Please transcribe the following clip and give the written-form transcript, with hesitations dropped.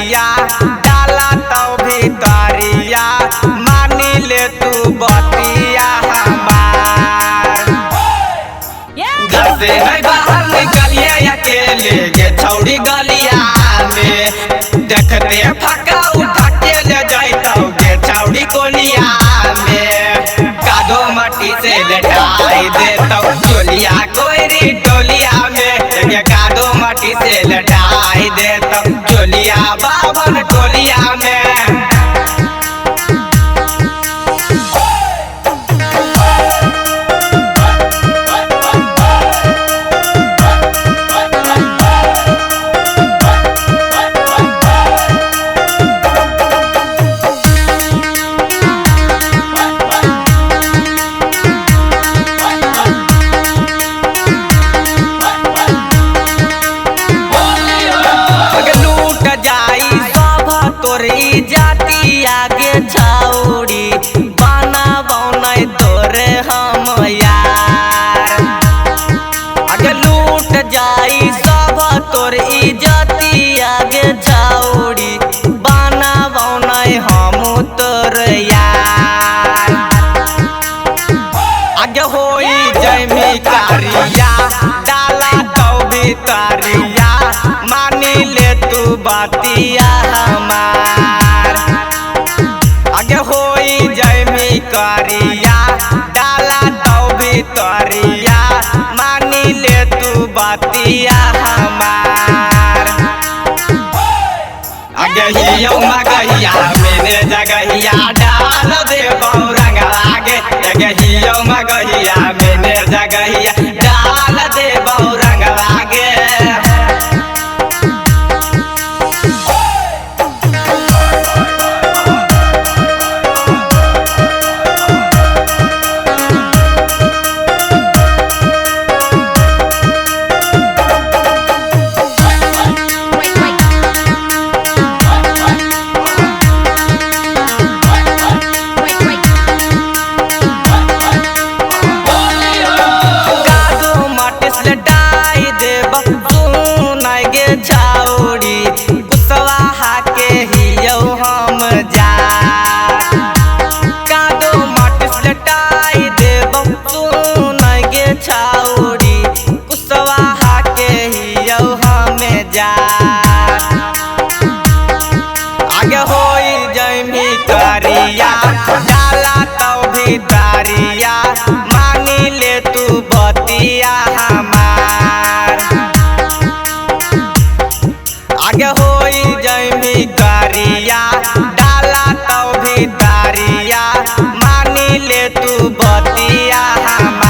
भितारिया डाला तो भितारिया मानी ले तू बतिया हमार। घर से नहीं बाहर निकलिए अकेले गे छौड़ी गलिया में देखते फका उठा के ले जाइतौ गे छौड़ी कोलिया में कादो मट्टी से लटाई देतौ चोलिया कोइरी टोलिया में गे कादो मट्टी से लटाई देतौ चोलिया बावन टोलिया में। तोरी जाति आगे छौड़ी बना बौनै तोरे हम यार आगे लूट जाई सब तोरी जाति आगे छौड़ी बना बौनै हम तोर यार आगे होई जैमी कारिया डाला तो भितारिया मानी ले तू बातिया हमार। आगे होई जैमी कारिया डाला तो भितारिया मानी ले तू बातिया हमार। आगे हियो मगहिया मैंने जगहिया डाल दे बौरंग आगे आगे हियो मगहिया मैंने जगहिया डाल दे बौरंग आगे। आगे होई जैमी कारिया डाला तो भितारिया मानी ले तू बतिया हमार। आगे होई जैमी कारिया डाला तो भितारिया मानी ले तू बतिया हमार।